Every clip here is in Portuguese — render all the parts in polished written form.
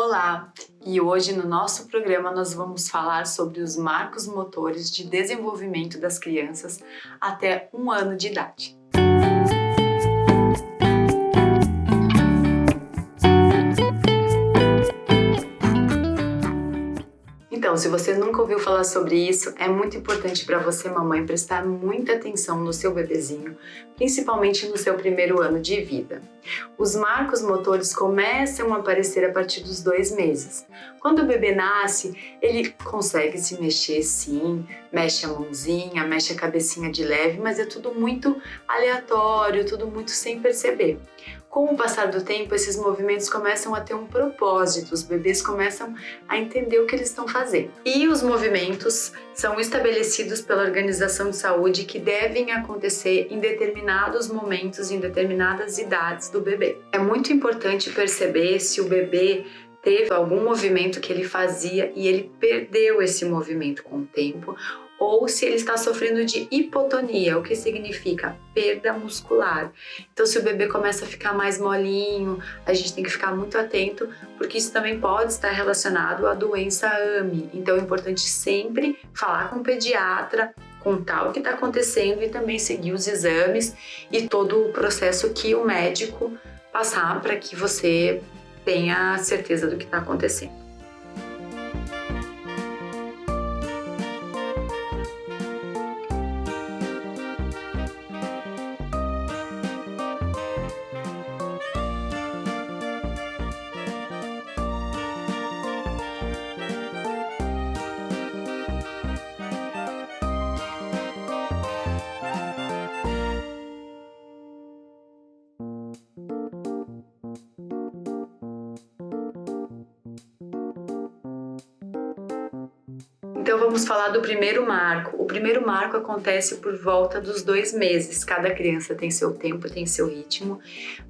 Olá! E hoje no nosso programa nós vamos falar sobre os marcos motores de desenvolvimento das crianças até 1 ano de idade. Então, se você nunca ouviu falar sobre isso, é muito importante para você, mamãe, prestar muita atenção no seu bebezinho, principalmente no seu 1º ano de vida. Os marcos motores começam a aparecer a partir dos 2 meses. Quando o bebê nasce, ele consegue se mexer sim, mexe a mãozinha, mexe a cabecinha de leve, mas é tudo muito aleatório, tudo muito sem perceber. Com o passar do tempo, esses movimentos começam a ter um propósito, os bebês começam a entender o que eles estão fazendo. E os movimentos são estabelecidos pela Organização de Saúde que devem acontecer em determinados momentos, em determinadas idades do bebê. É muito importante perceber se o bebê teve algum movimento que ele fazia e ele perdeu esse movimento com o tempo, ou se ele está sofrendo de hipotonia, o que significa perda muscular. Então, se o bebê começa a ficar mais molinho, a gente tem que ficar muito atento, porque isso também pode estar relacionado à doença AME. Então, é importante sempre falar com o pediatra, contar o que está acontecendo e também seguir os exames e todo o processo que o médico passar para que você tenha certeza do que está acontecendo. Então vamos falar do primeiro marco. O primeiro marco acontece por volta dos 2 meses. Cada criança tem seu tempo, tem seu ritmo,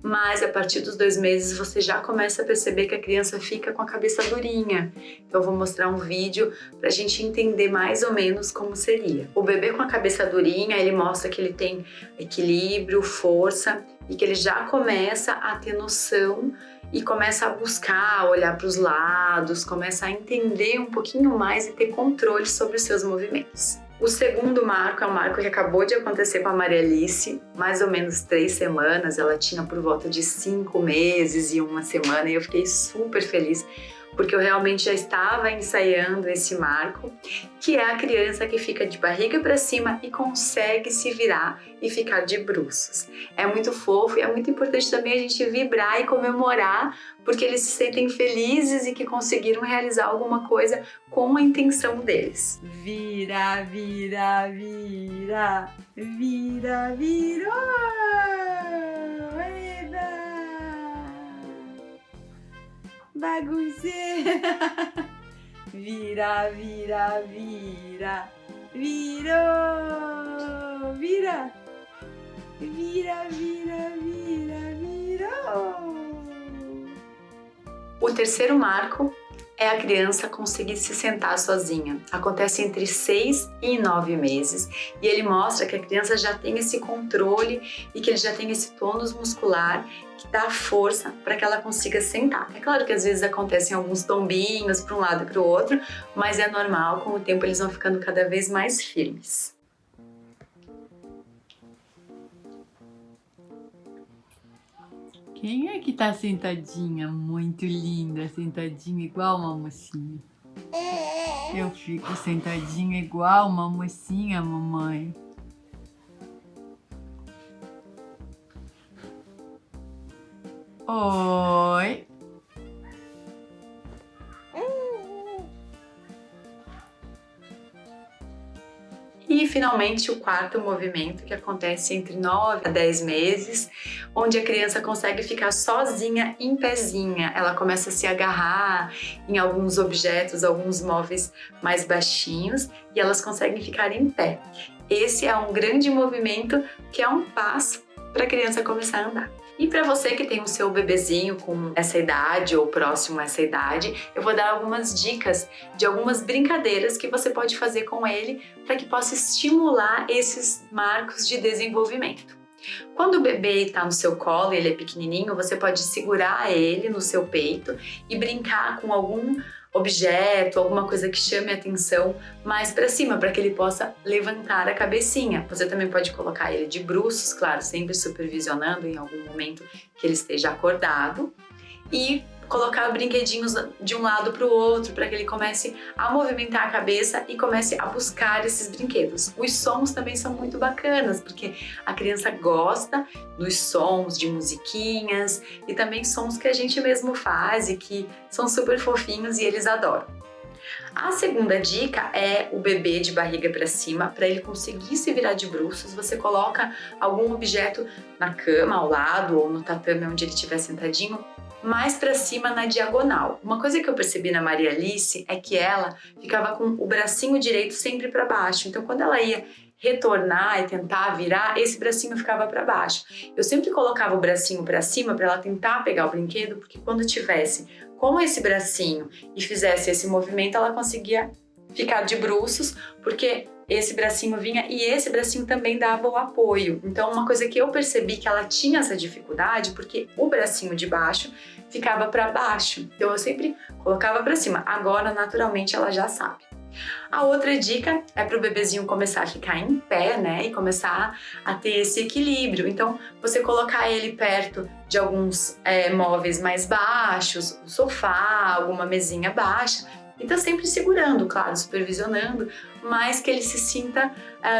mas a partir dos 2 meses você já começa a perceber que a criança fica com a cabeça durinha. Então eu vou mostrar um vídeo para a gente entender mais ou menos como seria. O bebê com a cabeça durinha, ele mostra que ele tem equilíbrio, força e que ele já começa a ter noção e começa a buscar, olhar para os lados, começa a entender um pouquinho mais e ter controle sobre os seus movimentos. O segundo marco é um marco que acabou de acontecer com a Maria Alice, mais ou menos 3 semanas, ela tinha por volta de 5 meses e 1 semana e eu fiquei super feliz porque eu realmente já estava ensaiando esse marco, que é a criança que fica de barriga para cima e consegue se virar e ficar de bruços. É muito fofo e é muito importante também a gente vibrar e comemorar, porque eles se sentem felizes e que conseguiram realizar alguma coisa com a intenção deles. Vira, vira, vira, vira, virou! Bagunceira! Vira, vira, vira, virou! Vira! Vira, vira, vira, virou! O terceiro marco é a criança conseguir se sentar sozinha. Acontece entre 6 e 9 meses e ele mostra que a criança já tem esse controle e que ele já tem esse tônus muscular que dá força para que ela consiga sentar. É claro que às vezes acontecem alguns tombinhos para um lado e para o outro, mas é normal, com o tempo eles vão ficando cada vez mais firmes. Quem é que tá sentadinha, muito linda, sentadinha igual uma mocinha? Eu fico sentadinha igual uma mocinha, mamãe. Oi. E finalmente o quarto movimento, que acontece entre 9 a 10 meses, onde a criança consegue ficar sozinha em pezinha. Ela começa a se agarrar em alguns objetos, alguns móveis mais baixinhos e elas conseguem ficar em pé. Esse é um grande movimento que é um passo para a criança começar a andar. E para você que tem o seu bebezinho com essa idade ou próximo a essa idade, eu vou dar algumas dicas de algumas brincadeiras que você pode fazer com ele para que possa estimular esses marcos de desenvolvimento. Quando o bebê está no seu colo e ele é pequenininho, você pode segurar ele no seu peito e brincar com algum objeto, alguma coisa que chame a atenção mais para cima, para que ele possa levantar a cabecinha. Você também pode colocar ele de bruços, claro, sempre supervisionando em algum momento que ele esteja acordado, e colocar brinquedinhos de um lado para o outro, para que ele comece a movimentar a cabeça e comece a buscar esses brinquedos. Os sons também são muito bacanas, porque a criança gosta dos sons de musiquinhas e também sons que a gente mesmo faz e que são super fofinhos e eles adoram. A segunda dica é o bebê de barriga para cima. Para ele conseguir se virar de bruços, você coloca algum objeto na cama, ao lado, ou no tatame onde ele estiver sentadinho, mais para cima na diagonal. Uma coisa que eu percebi na Maria Alice é que ela ficava com o bracinho direito sempre para baixo. Então, quando ela ia retornar e tentar virar, esse bracinho ficava para baixo. Eu sempre colocava o bracinho para cima para ela tentar pegar o brinquedo, porque quando tivesse com esse bracinho e fizesse esse movimento, ela conseguia ficar de bruços, porque esse bracinho vinha e esse bracinho também dava o apoio. Então, uma coisa que eu percebi que ela tinha essa dificuldade, porque o bracinho de baixo ficava para baixo. Então, eu sempre colocava para cima. Agora, naturalmente, ela já sabe. A outra dica é para o bebezinho começar a ficar em pé, né? E começar a ter esse equilíbrio. Então, você colocar ele perto de alguns móveis mais baixos, um sofá, alguma mesinha baixa, e tá sempre segurando, claro, supervisionando, mas que ele se sinta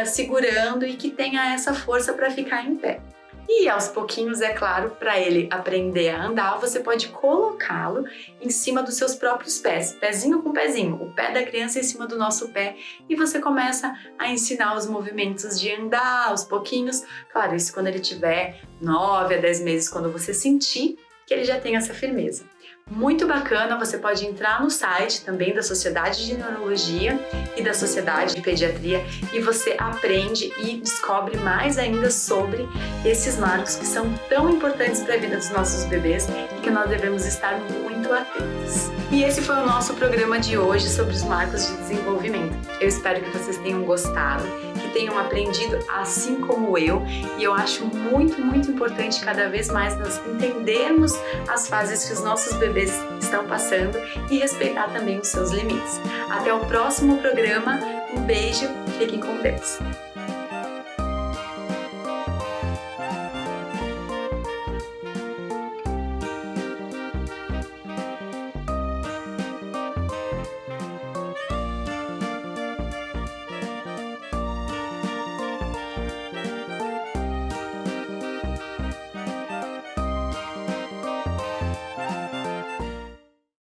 segurando e que tenha essa força para ficar em pé. E aos pouquinhos, é claro, para ele aprender a andar, você pode colocá-lo em cima dos seus próprios pés, pezinho com pezinho, o pé da criança em cima do nosso pé, e você começa a ensinar os movimentos de andar aos pouquinhos. Claro, isso quando ele tiver 9 a 10 meses, quando você sentir que ele já tem essa firmeza. Muito bacana, você pode entrar no site também da Sociedade de Neurologia e da Sociedade de Pediatria e você aprende e descobre mais ainda sobre esses marcos que são tão importantes para a vida dos nossos bebês e que nós devemos estar muito atentos. E esse foi o nosso programa de hoje sobre os marcos de desenvolvimento. Eu espero que vocês tenham gostado, que tenham aprendido assim como eu, e eu acho muito, muito importante cada vez mais nós entendermos as fases que os nossos bebês estão passando e respeitar também os seus limites. Até o próximo programa, um beijo, fiquem com Deus!